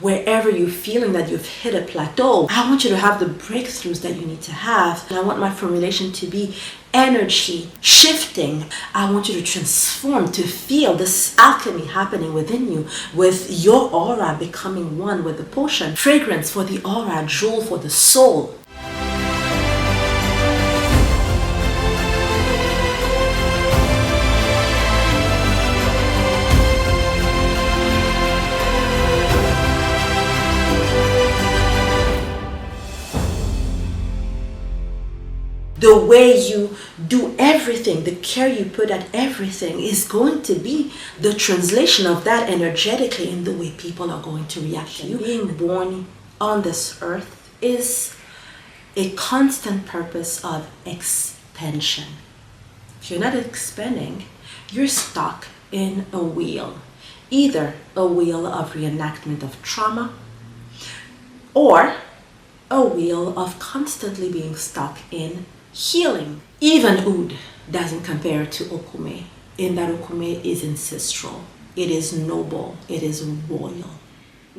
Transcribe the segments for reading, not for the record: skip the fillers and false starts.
Wherever you're feeling that you've hit a plateau, I want you to have the breakthroughs that you need to have. And I want my formulation to be energy shifting. I want you to transform, to feel this alchemy happening within you, with your aura becoming one with the potion. Fragrance for the aura, jewel for the soul. The way you do everything, the care you put at everything is going to be the translation of that energetically in the way people are going to react to you. Being born on this earth is a constant purpose of expansion. If you're not expanding, you're stuck in a wheel. Either a wheel of reenactment of trauma or a wheel of constantly being stuck in healing. Even oud doesn't compare to okume, in that okume is ancestral, it is noble, it is royal.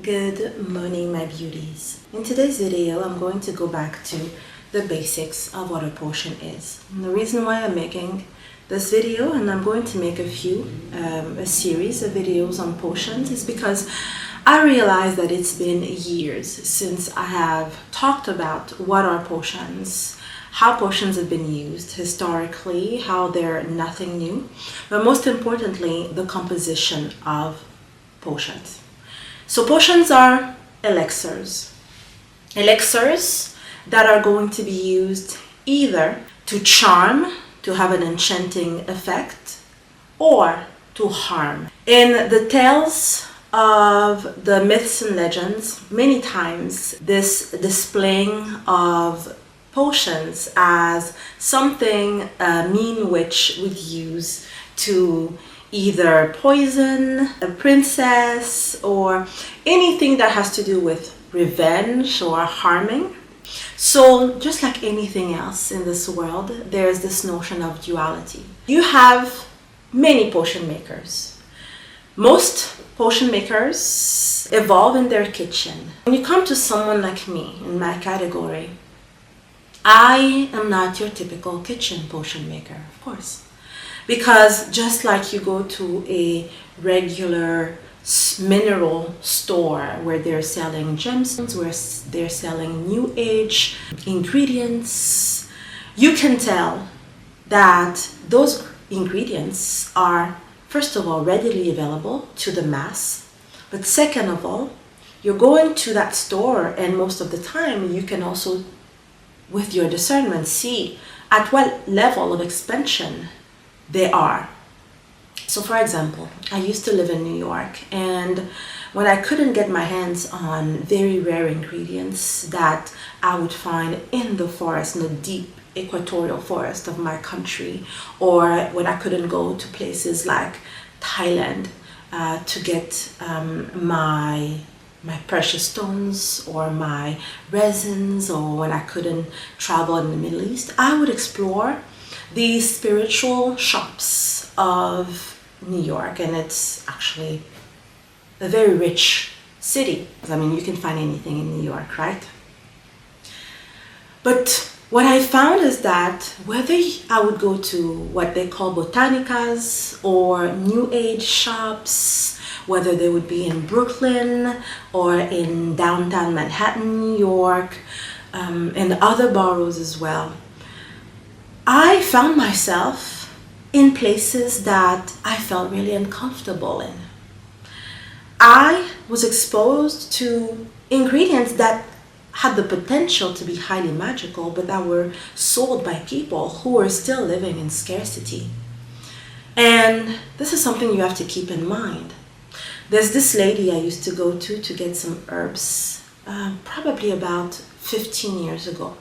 Good morning, my beauties. In today's video, I'm going to go back to the basics of what a potion is. And the reason why I'm making this video, and I'm going to make a series of videos on potions, is because I realize that it's been years since I have talked about what are potions, how potions have been used historically, how they're nothing new, but most importantly, the composition of potions. So potions are elixirs. Elixirs that are going to be used either to charm, to have an enchanting effect, or to harm. In the tales of the myths and legends, many times this displaying of potions as something a mean witch would use to either poison a princess or anything that has to do with revenge or harming. So just like anything else in this world, there's this notion of duality. You have many potion makers. Most potion makers evolve in their kitchen. When you come to someone like me, in my category, I am not your typical kitchen potion maker, of course. Because just like you go to a regular mineral store where they're selling gemstones, where they're selling new age ingredients, you can tell that those ingredients are, first of all, readily available to the mass. But second of all, you're going to that store, and most of the time you can also, with your discernment, see at what level of expansion they are. So for example, I used to live in New York, and when I couldn't get my hands on very rare ingredients that I would find in the forest, in the deep equatorial forest of my country, or when I couldn't go to places like Thailand to get my precious stones or my resins, or when I couldn't travel in the Middle East, I would explore these spiritual shops of New York. And it's actually a very rich city. I mean, you can find anything in New York, right? But what I found is that whether I would go to what they call botanicas or new age shops, whether they would be in Brooklyn or in downtown Manhattan, New York, and other boroughs as well, I found myself in places that I felt really uncomfortable in. I was exposed to ingredients that had the potential to be highly magical, but that were sold by people who were still living in scarcity. And this is something you have to keep in mind. There's this lady I used to go to get some herbs, probably about 15 years ago.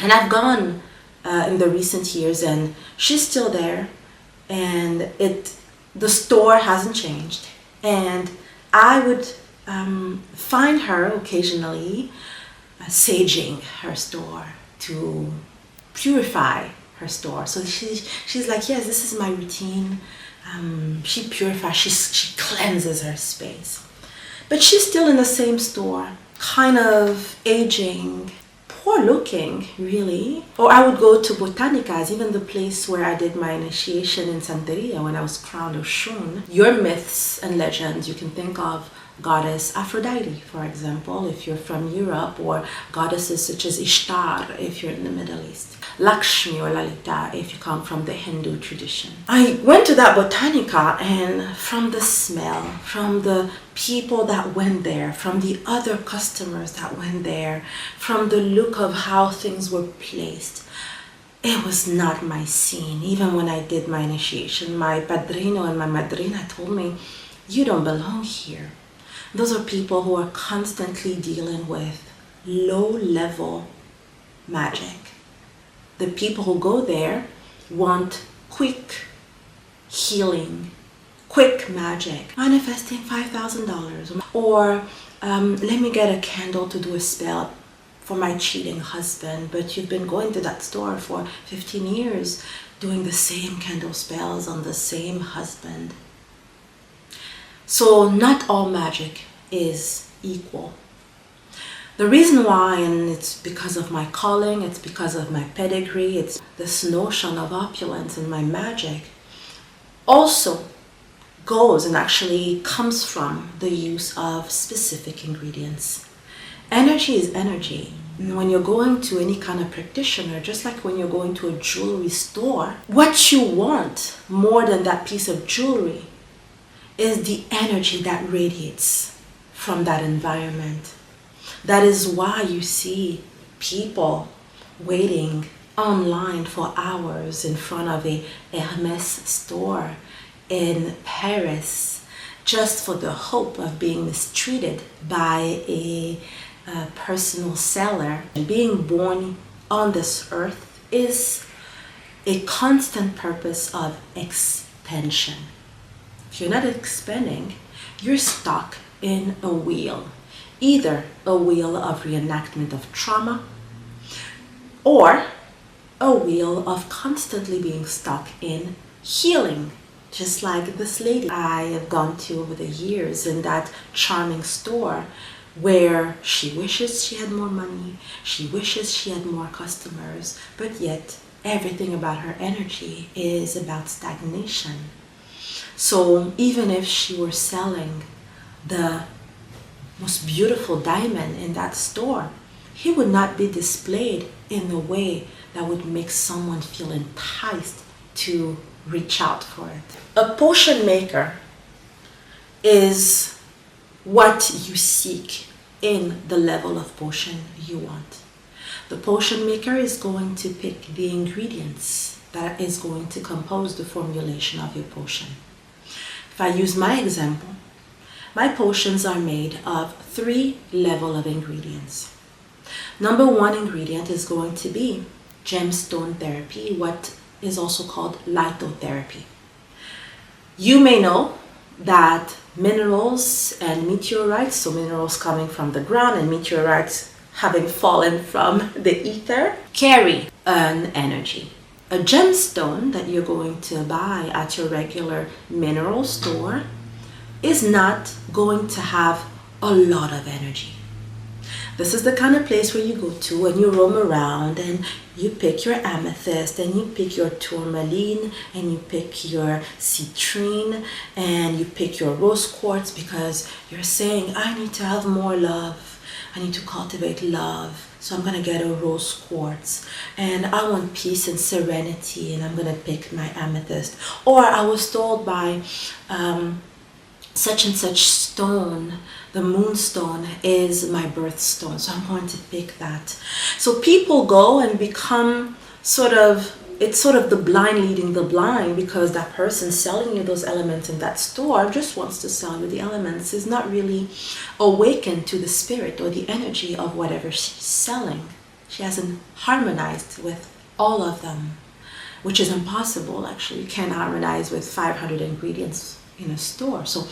And I've gone in the recent years, and she's still there, and the store hasn't changed. And I would find her occasionally saging her store to purify her store. So she's like, yes, this is my routine. She purifies, she cleanses her space. But she's still in the same store, kind of aging, poor looking, really. Or I would go to Botanicas, even the place where I did my initiation in Santeria when I was crowned Oshun. Your myths and legends, you can think of goddess Aphrodite, for example, if you're from Europe, or goddesses such as Ishtar, if you're in the Middle East. Lakshmi or Lalita, if you come from the Hindu tradition. I went to that Botanica, and from the smell, from the people that went there, from the other customers that went there, from the look of how things were placed, it was not my scene. Even when I did my initiation, my padrino and my madrina told me, you don't belong here. Those are people who are constantly dealing with low-level magic. The people who go there want quick healing, quick magic, manifesting $5,000. Or let me get a candle to do a spell for my cheating husband, but you've been going to that store for 15 years doing the same candle spells on the same husband. So not all magic is equal. The reason why, and it's because of my calling, it's because of my pedigree, it's this notion of opulence in my magic, also goes and actually comes from the use of specific ingredients. Energy is energy. When you're going to any kind of practitioner, just like when you're going to a jewelry store, what you want more than that piece of jewelry is the energy that radiates from that environment. That is why you see people waiting online for hours in front of a Hermes store in Paris just for the hope of being mistreated by a personal seller. Being born on this earth is a constant purpose of expansion. If you're not expanding, you're stuck in a wheel. Either a wheel of reenactment of trauma or a wheel of constantly being stuck in healing. Just like this lady I have gone to over the years in that charming store where she wishes she had more money, she wishes she had more customers, but yet everything about her energy is about stagnation. So even if she were selling the most beautiful diamond in that store, he would not be displayed in a way that would make someone feel enticed to reach out for it. A potion maker is what you seek in the level of potion you want. The potion maker is going to pick the ingredients that is going to compose the formulation of your potion. If I use my example, my potions are made of 3 levels of ingredients. Number 1 ingredient is going to be gemstone therapy, what is also called lithotherapy. You may know that minerals and meteorites, so minerals coming from the ground and meteorites having fallen from the ether, carry an energy. A gemstone that you're going to buy at your regular mineral store is not going to have a lot of energy. This is the kind of place where you go to and you roam around and you pick your amethyst and you pick your tourmaline and you pick your citrine and you pick your rose quartz because you're saying, I need to have more love. I need to cultivate love. So I'm going to get a rose quartz and I want peace and serenity and I'm going to pick my amethyst. Or I was told by such and such stone, the moonstone is my birthstone, so I'm going to pick that. So people go and become it's sort of the blind leading the blind, because that person selling you those elements in that store just wants to sell you the elements, is not really awakened to the spirit or the energy of whatever she's selling. She hasn't harmonized with all of them, which is impossible actually. You can't harmonize with 500 ingredients in a store. So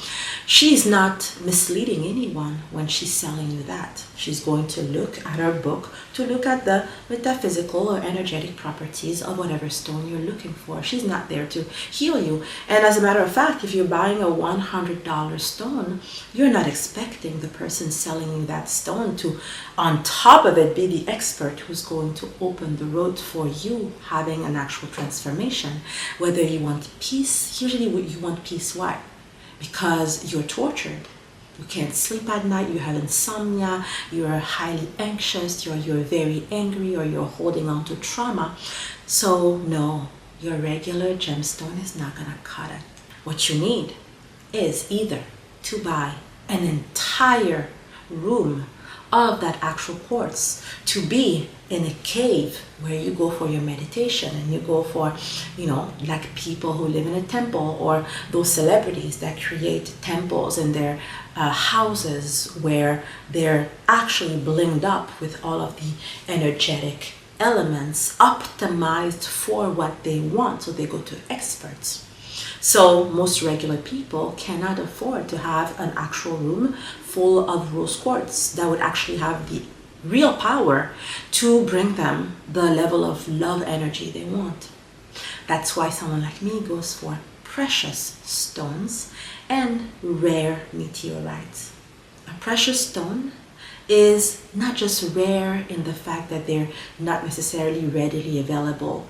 she's not misleading anyone when she's selling you that. She's going to look at her book to look at the metaphysical or energetic properties of whatever stone you're looking for. She's not there to heal you. And as a matter of fact, if you're buying a $100 stone, you're not expecting the person selling you that stone to, on top of it, be the expert who's going to open the road for you having an actual transformation. Whether you want peace, usually you want peace, why? Because you're tortured. You can't sleep at night, you have insomnia, you're highly anxious, you're very angry, or you're holding on to trauma. So no, your regular gemstone is not gonna cut it. What you need is either to buy an entire room of that actual quartz, to be in a cave where you go for your meditation, and you go for, you know, like people who live in a temple, or those celebrities that create temples in their houses where they're actually blinged up with all of the energetic elements optimized for what they want. So they go to experts. So most regular people cannot afford to have an actual room full of rose quartz that would actually have the real power to bring them the level of love energy they want. That's why someone like me goes for precious stones and rare meteorites. A precious stone is not just rare in the fact that they're not necessarily readily available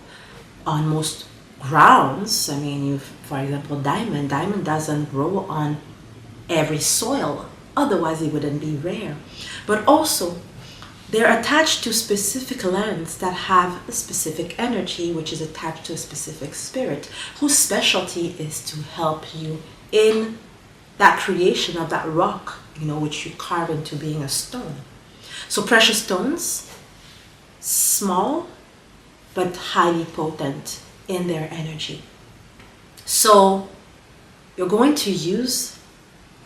on most grounds. I mean, for example, diamond doesn't grow on every soil, otherwise it wouldn't be rare. But also, they're attached to specific lands that have a specific energy, which is attached to a specific spirit, whose specialty is to help you in that creation of that rock, you know, which you carve into being a stone. So precious stones, small but highly potent in their energy. So you're going to use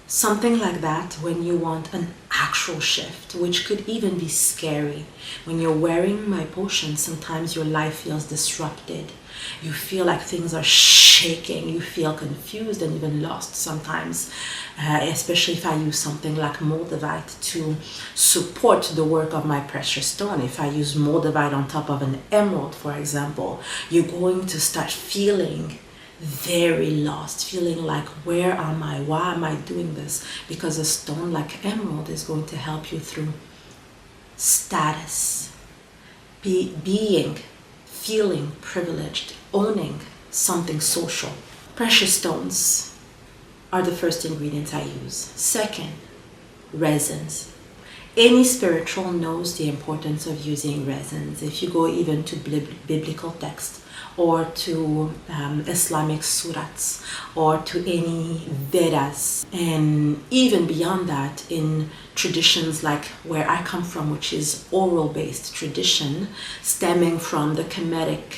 something like that when you want an actual shift, which could even be scary. When you're wearing my potion, sometimes your life feels disrupted. You feel like things are shaking. You feel confused and even lost sometimes, especially if I use something like moldavite to support the work of my precious stone. If I use moldavite on top of an emerald, for example, you're going to start feeling very lost, feeling like, where am I? Why am I doing this? Because a stone like emerald is going to help you through status, being, feeling privileged, owning something social. Precious stones are the first ingredients I use. Second, resins. Any spiritual knows the importance of using resins. If you go even to biblical texts, or to Islamic surahs, or to any Vedas, and even beyond that in traditions like where I come from, which is oral-based tradition, stemming from the Kemetic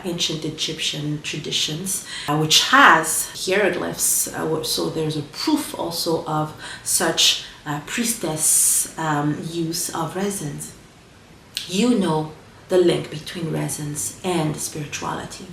ancient Egyptian traditions, which has hieroglyphs, so there's a proof also of such priestess use of resins. You know the link between resins and spirituality.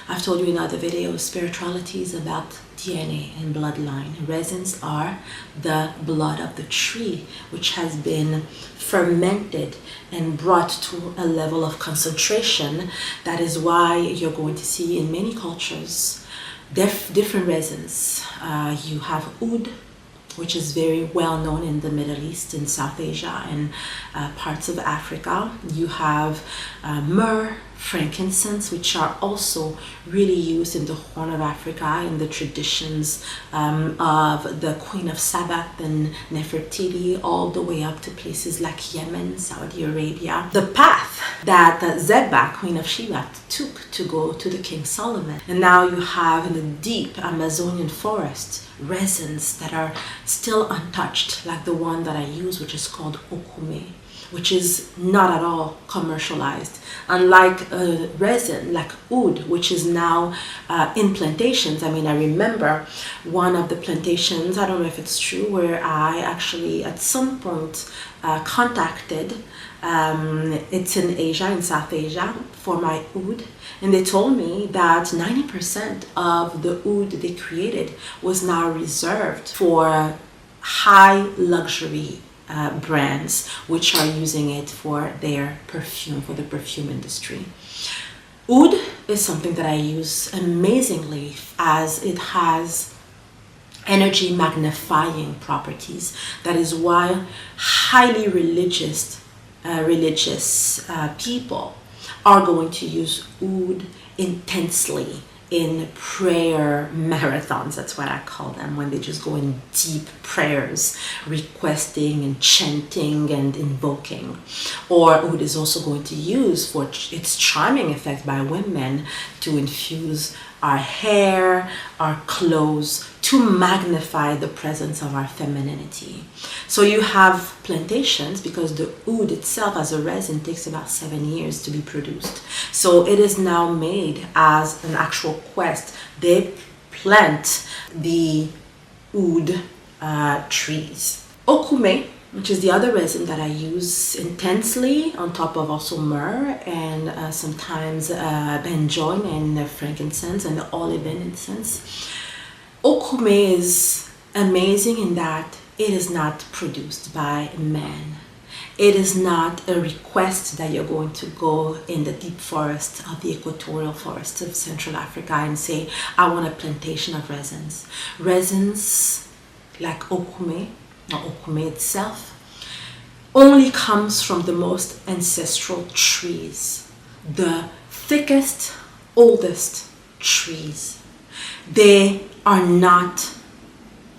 I've told you in other videos, spirituality is about DNA and bloodline. Resins are the blood of the tree, which has been fermented and brought to a level of concentration. That is why you're going to see in many cultures different resins. You have oud, which is very well known in the Middle East, in South Asia, and parts of Africa. You have myrrh, frankincense, which are also really used in the Horn of Africa in the traditions of the Queen of Sabat and Nefertiti, all the way up to places like Yemen, Saudi Arabia. The path that Zeba, Queen of Sheba, took to go to the King Solomon. And now you have in the deep Amazonian forest resins that are still untouched, like the one that I use, which is called okume. which is not at all commercialized. Unlike a resin like oud, which is now in plantations. I mean, I remember one of the plantations, I don't know if it's true, where I actually at some point contacted, it's in Asia, in South Asia, for my oud. And they told me that 90% of the oud they created was now reserved for high luxury brands, which are using it for their perfume, for the perfume industry. Oud is something that I use amazingly, as it has energy magnifying properties. That is why highly religious people are going to use oud intensely in prayer marathons. That's what I call them, when they just go in deep prayers, requesting and chanting and invoking. Or oud is also going to use for its charming effect by women to infuse our hair, our clothes, to magnify the presence of our femininity. So you have plantations, because the oud itself as a resin takes about 7 years to be produced. So it is now made as an actual quest. They plant the oud trees. Okume, which is the other resin that I use intensely, on top of also myrrh and sometimes benjoin and frankincense and olive incense. Okume is amazing in that it is not produced by man. It is not a request that you're going to go in the deep forest of the equatorial forests of Central Africa and say, I want a plantation of resins. Resins like okume, or okume itself, only comes from the most ancestral trees, the thickest, oldest trees. They are not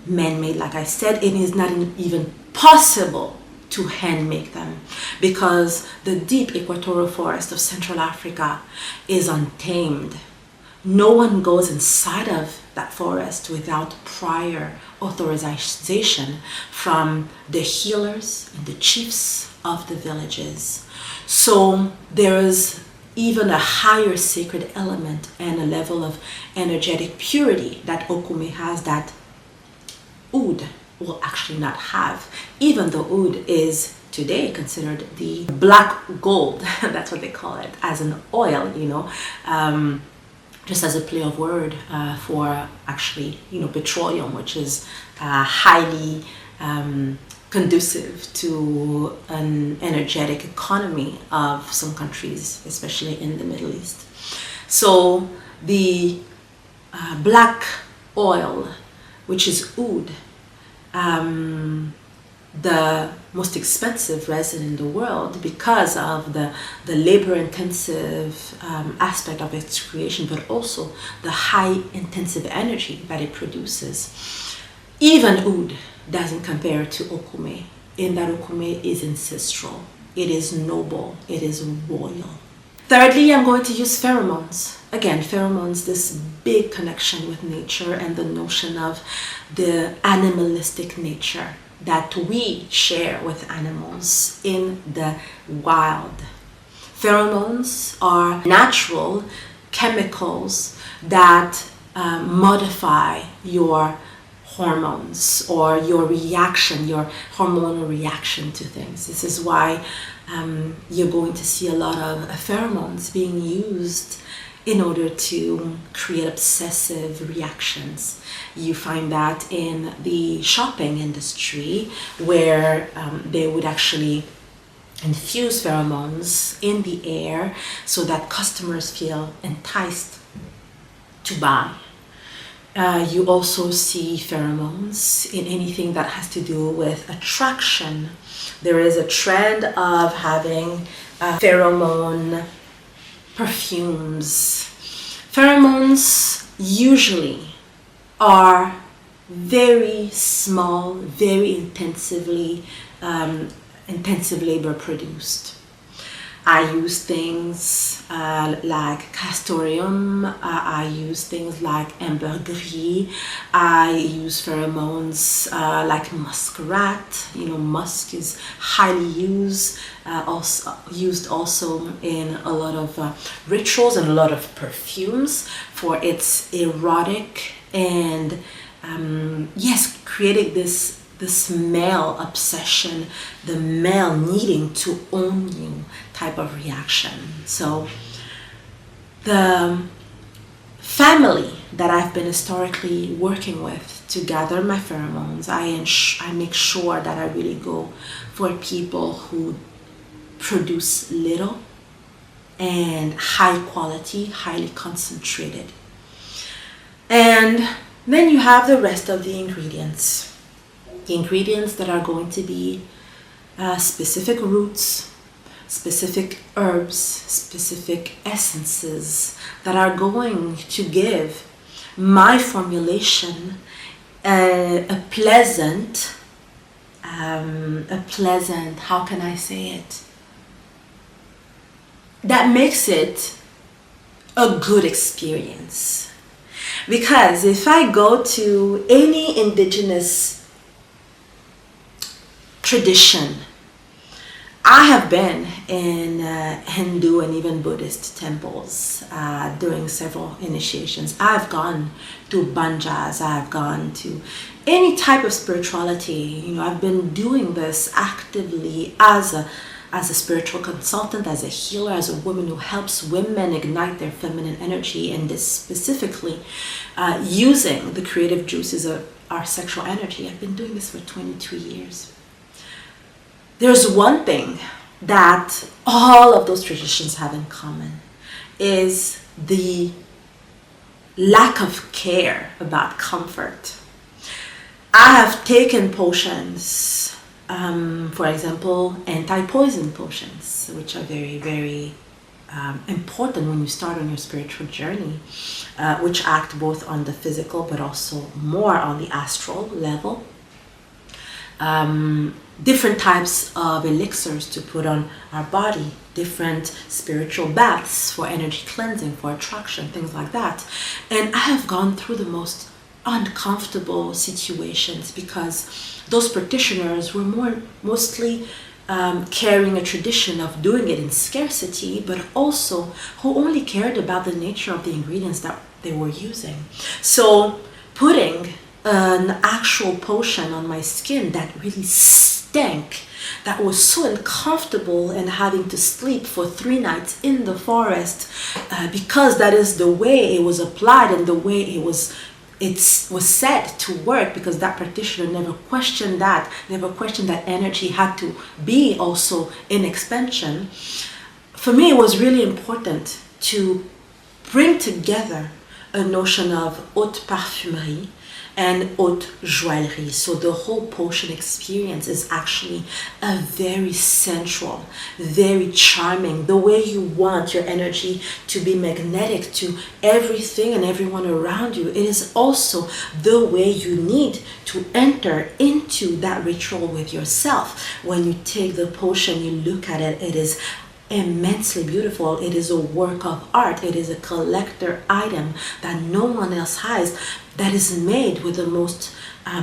man-made. Like I said, it is not even possible to hand make them, because the deep equatorial forest of Central Africa is untamed. No one goes inside of that forest without prior authorization from the healers and the chiefs of the villages. So there is even a higher sacred element and a level of energetic purity that okume has that oud will actually not have, even though oud is today considered the black gold. That's what they call it, as an oil, just as a play of word for actually, petroleum, which is highly conducive to an energetic economy of some countries, especially in the Middle East. So the black oil, which is oud, the most expensive resin in the world, because of the labor-intensive aspect of its creation, but also the high intensive energy that it produces. Even oud doesn't compare to okume, in that okume is ancestral, it is noble, it is royal. Thirdly, I'm going to use pheromones. Again, pheromones, this big connection with nature and the notion of the animalistic nature that we share with animals in the wild. Pheromones are natural chemicals that modify your hormones or your reaction, your hormonal reaction to things. This is why you're going to see a lot of pheromones being used in order to create obsessive reactions. You find that in the shopping industry, where they would actually infuse pheromones in the air so that customers feel enticed to buy. You also see pheromones in anything that has to do with attraction. There is a trend of having pheromone perfumes. Pheromones usually are very small, very intensive labor produced. I use things like castoreum, I use things like ambergris, I use pheromones like muskrat. You know, musk is highly used, also in a lot of rituals and a lot of perfumes for its erotic and yes, creating this male obsession, the male needing to own you type of reaction. So the family that I've been historically working with to gather my pheromones, I make sure that I really go for people who produce little and high quality, highly concentrated. And then you have the rest of the ingredients. The ingredients that are going to be specific roots, specific herbs, specific essences that are going to give my formulation a pleasant, how can I say it? That makes it a good experience. Because if I go to any indigenous tradition, I have been in Hindu and even Buddhist temples doing several initiations. I've gone to banjas, I've gone to any type of spirituality. You know, I've been doing this actively as a spiritual consultant, as a healer, as a woman who helps women ignite their feminine energy, and this specifically using the creative juices of our sexual energy. I've been doing this for 22 years. There's one thing that all of those traditions have in common, is the lack of care about comfort. I have taken potions, for example, anti-poison potions, which are very, very important when you start on your spiritual journey, which act both on the physical but also more on the astral level. Different types of elixirs to put on our body, different spiritual baths for energy cleansing, for attraction, things like that. And I have gone through the most uncomfortable situations because those practitioners were mostly carrying a tradition of doing it in scarcity, but also who only cared about the nature of the ingredients that they were using. So putting an actual potion on my skin that really stank, that was so uncomfortable, and having to sleep for 3 nights in the forest because that is the way it was applied and the way it was said to work, because that practitioner never questioned that energy had to be also in expansion. For me, it was really important to bring together a notion of haute perfumery and haute joaillerie. So the whole potion experience is actually a very sensual, very charming, the way you want your energy to be magnetic to everything and everyone around you. It is also the way you need to enter into that ritual with yourself. When you take the potion, you look at it, it is immensely beautiful. It is a work of art. It is a collector item that no one else has, that is made with the most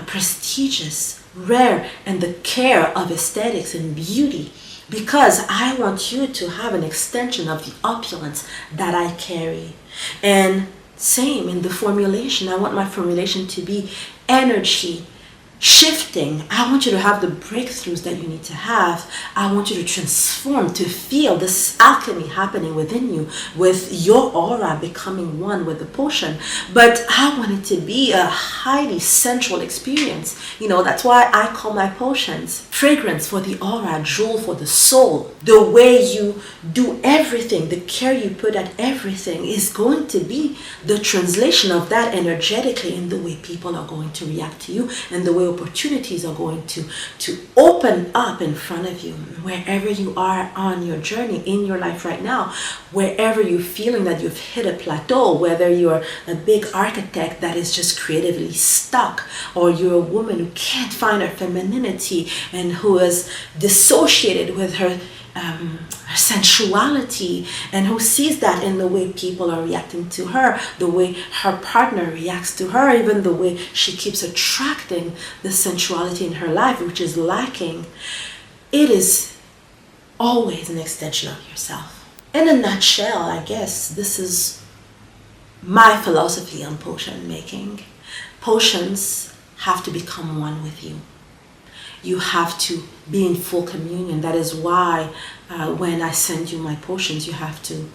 prestigious, rare, and the care of aesthetics and beauty, because I want you to have an extension of the opulence that I carry. And same in the formulation. I want my formulation to be energy shifting. I want you to have the breakthroughs that you need to have. I want you to transform, to feel this alchemy happening within you, with your aura becoming one with the potion. But I want it to be a highly sensual experience. You know, that's why I call my potions fragrance for the aura, jewel for the soul. The way you do everything, the care you put at everything is going to be the translation of that energetically in the way people are going to react to you, and the way opportunities are going to open up in front of you. Wherever you are on your journey in your life right now, wherever you're feeling that you've hit a plateau, whether you're a big architect that is just creatively stuck, or you're a woman who can't find her femininity and who is dissociated with her her sensuality, and who sees that in the way people are reacting to her, the way her partner reacts to her, even the way she keeps attracting the sensuality in her life, which is lacking. It is always an extension of yourself. In a nutshell, I guess this is my philosophy on potion making. Potions have to become one with you. You have to be in full communion. That is why when I send you my potions, you have to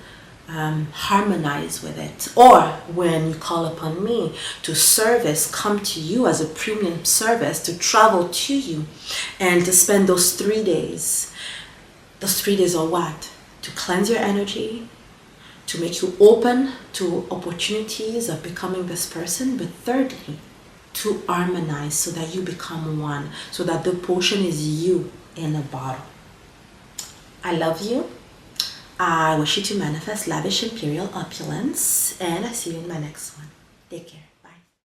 harmonize with it. Or when you call upon me to service, come to you as a premium service, to travel to you and to spend those 3 days. Those 3 days are what? To cleanse your energy, to make you open to opportunities of becoming this person, but thirdly, to harmonize so that you become one, so that the potion is you in a bottle. I love you. I wish you to manifest lavish imperial opulence, and I see you in my next one. Take care.